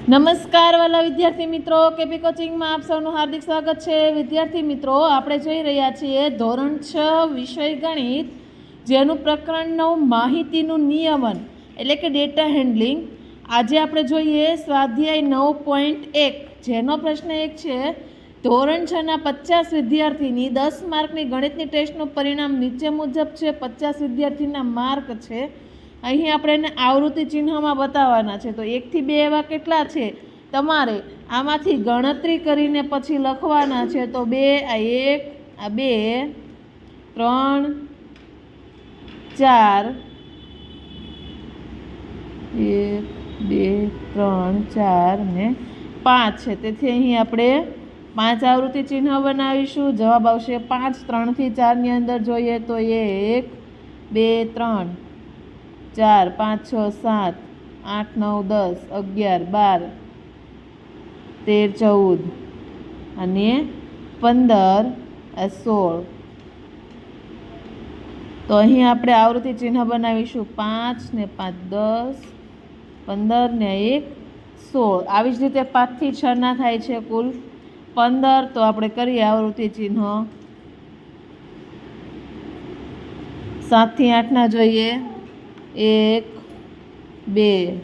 નમસ્કાર વાલા વિદ્યાર્થી મિત્રો, કેપી કોચિંગમાં આપ સૌનું હાર્દિક સ્વાગત છે। વિદ્યાર્થી મિત્રો, આપણે જોઈ રહ્યા છીએ ધોરણ 6 વિષય ગણિત, જેનું પ્રકરણ 9 માહિતીનું નિયમન એટલે કે ડેટા હેન્ડલિંગ। આજે આપણે જોઈએ સ્વાધ્યાય 9.1, જેનો પ્રશ્ન એક છે, ધોરણ 6ના 50 વિદ્યાર્થીની 10 માર્કની ગણિતની ટેસ્ટનું પરિણામ નીચે મુજબ છે। 50 વિદ્યાર્થીના માર્ક છે। અહીં આપણે એને આવૃત્તિ ચિહ્નમાં બતાવવાના છે। તો 1 થી 2 એવા કેટલા છે તમારે આમાંથી ગણતરી કરીને પછી લખવાના છે। તો 2, આ 1, આ 2, 3, 4, 1, 2, 3, 4 ને 5 છે। તેથી અહીં આપણે 5 આવૃત્તિ ચિહ્ન બનાવીશું। જવાબ આવશે 5। 3 થી 4 ની અંદર જોઈએ તો 1, 2, 3, 4, 5, 6, 7, 8, 9, 10, 11, 12, 13, 14 અને 15, 16। તો અહીં આપણે આવૃત્તિ ચિહ્ન બનાવીશું 5 ને 5 10, 15 ને 1 16। આવી જ રીતે 5 થી 6 ના થાય છે કુલ 15। તો આપણે કરીએ આવૃત્તિ ચિહ્ન। 7 થી 8 ના જોઈએ 1, 2,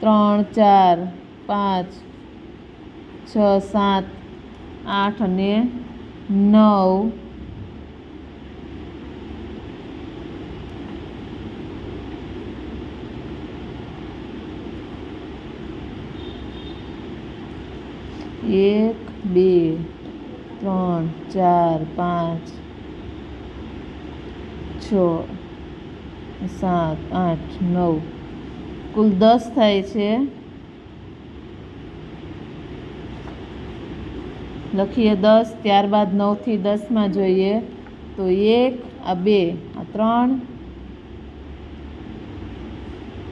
3, 4, 5, 6, 7, 8 અને 9। એક, 2, 3, 4, 5, 6, 7, 8, 9 કુલ 10 થાય છે। લખીએ 10। ત્યારબાદ 9 થી 10માં જોઈએ તો 1, આ 2, આ 3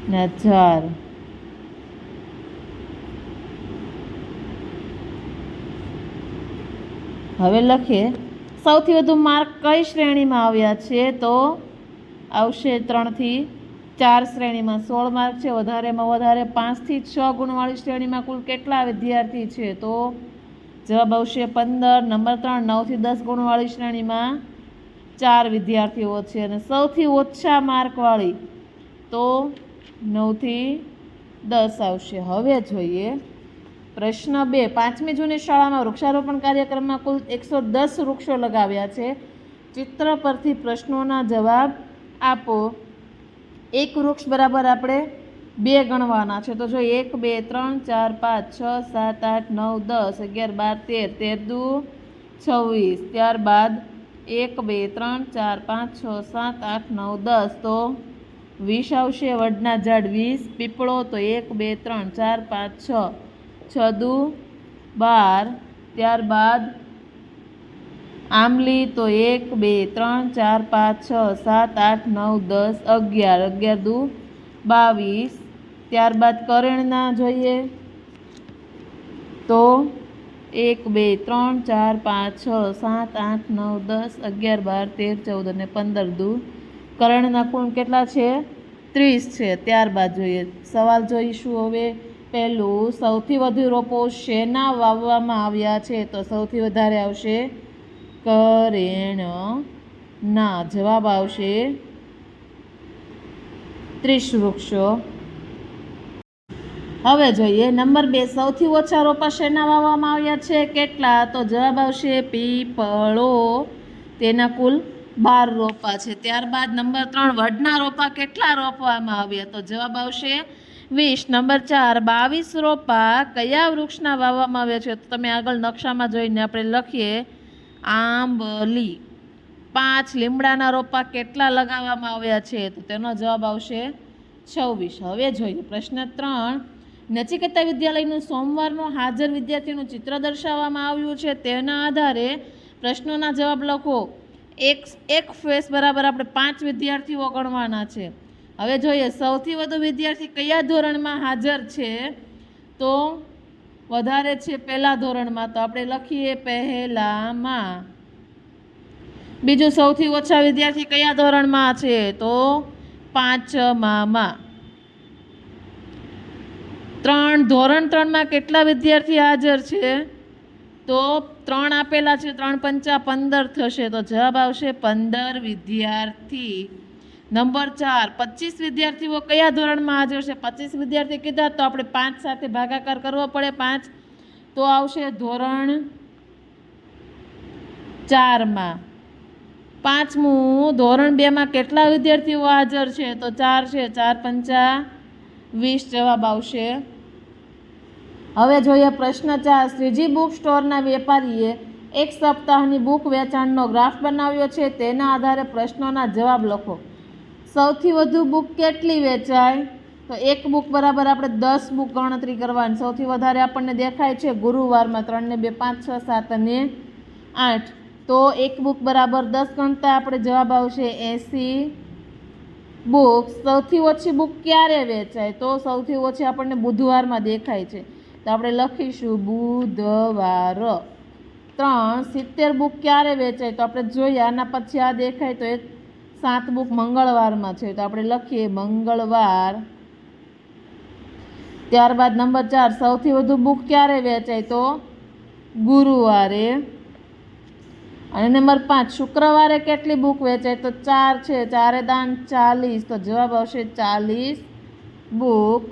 ને આ 4। હવે લખીએ સૌથી વધુ માર્ક કઈ શ્રેણીમાં આવ્યા છે। તો આવશે 3 થી 4 શ્રેણીમાં 16 માર્ક છે। વધારેમાં વધારે 5 થી 6 ગુણવાળી શ્રેણીમાં કુલ કેટલા વિદ્યાર્થી છે? તો જવાબ આવશે 15। નંબર 3, 9 થી 10 ગુણવાળી શ્રેણીમાં 4 વિદ્યાર્થીઓ છે। અને સૌથી ઓછા માર્કવાળી તો 9 થી 10 આવશે। હવે જોઈએ પ્રશ્ન 2, 5મી જૂની શાળામાં વૃક્ષારોપણ કાર્યક્રમમાં કુલ 110 વૃક્ષો લગાવ્યા છે। ચિત્ર પરથી પ્રશ્નોના જવાબ આપો। એક વૃક્ષ બરાબર આપણે 2 ગણવાના છે। તો જો 1, 2, 3, 4, 5, 6, 7, 8, 9, 10, 11, 12, 13, 13 દુ 26। ત્યારબાદ 1, 2, 3, 4, 5, 6, 7, 8, 9, 10 તો 20 આવશે। વડના ઝાડ 20। પીપળો તો 1, 2, 3, 4, 5, 6, 6 દુ 12। ત્યારબાદ આંબલી તો 1, 2, 3, 4, 5, 6, 7, 8, 9, 10, 11, 11 દુ 22। ત્યારબાદ કરેણના જોઈએ તો 1, 2, 3, 4, 5, 6, 7, 8, 9, 10, 11, 12, 13, 14 અને 15 દુ કરેણના કુલ કેટલા છે? 30 છે। ત્યારબાદ જોઈએ સવાલ જોઈશું હવે। પહેલું, સૌથી વધુ રોપો શેના વાવવામાં આવ્યા છે? તો સૌથી વધારે આવશે કરેણના। જવાબ આવશે 30 વૃક્ષો। હવે જોઈએ નંબર 2, સૌથી ઓછા રોપા શેના વાવવામાં આવ્યા છે? કેટલા? તો જવાબ આવશે પીપળો, તેના કુલ 12 રોપા છે। ત્યારબાદ નંબર 3, વડના રોપા કેટલા રોપવામાં આવ્યા? તો જવાબ આવશે 20। નંબર 4, 22 રોપા કયા વૃક્ષના વાવવામાં આવ્યા છે? તો તમે આગળ નકશામાં જોઈને આપણે લખીએ આંબલી। 5, લીમડાના રોપા કેટલા લગાવવામાં આવ્યા છે? તો તેનો જવાબ આવશે 26। હવે જોઈએ પ્રશ્ન 3, નચિકેતા વિદ્યાલયનું સોમવારનું હાજર વિદ્યાર્થીનું ચિત્ર દર્શાવવામાં આવ્યું છે। તેના આધારે પ્રશ્નોના જવાબ લખો। એક ફેસ બરાબર આપણે 5 વિદ્યાર્થીઓ ગણવાના છે। હવે જોઈએ સૌથી વધુ વિદ્યાર્થી કયા ધોરણમાં હાજર છે? તો વધારે છે પહેલા ધોરણમાં, તો આપણે લખીએ પહેલામાં। બીજું સૌથી ઓછા વિદ્યાર્થી કયા ધોરણમાં છે? તો 5મામાં। ધોરણ 3માં કેટલા વિદ્યાર્થી હાજર છે? તો 3 આપેલા છે, 3 પંચા 15 થશે, તો જવાબ આવશે 15 વિદ્યાર્થી. નંબર 4, 25 વિદ્યાર્થીઓ કયા ધોરણમાં હાજર છે? 25 વિદ્યાર્થી કીધા તો આપણે 5 સાથે ભાગાકાર કરવો પડે, 5, તો આવશે ધોરણ 4માં. 5મું, ધોરણ 2માં કેટલા વિદ્યાર્થીઓ હાજર છે? તો 4 છે, 4 પંચા 20 જવાબ આવશે. હવે જોઈએ પ્રશ્ન 4. શ્રીજી બુક સ્ટોરના વેપારીએ એક સપ્તાહની બુક વેચાણનો ગ્રાફ બનાવ્યો છે. તેના આધારે પ્રશ્નોના જવાબ લખો. સૌથી વધુ બુક કેટલી વેચાય? તો એક બુક બરાબર આપણે 10 બુક ગણતરી કરવાની. સૌથી વધારે આપણને દેખાય છે ગુરુવારમાં 3 ને 2 5 6 7 અને 8, તો એક બુક બરાબર 10 ગણતા આપણે જવાબ આવશે 80 બુક. સૌથી ઓછી બુક ક્યારે વેચાય? તો સૌથી ઓછી આપણને બુધવારમાં દેખાય છે, તો આપણે લખીશું બુધવાર. 3, 70 બુક ક્યારે વેચાય? તો આપણે જોઈએ, આના પછી આ દેખાય તો 7 બુક મંગળવારમાં છે, તો આપણે લખીએ મંગળવાર. ત્યારબાદ નંબર 4, સૌથી વધુ બુક ક્યારે વેચાય? તો ગુરુવારે. અને નંબર 5, શુક્રવારે કેટલી બુક વેચાય? તો 4 છે, 4 દાન 40, તો જવાબ આવશે 40 બુક.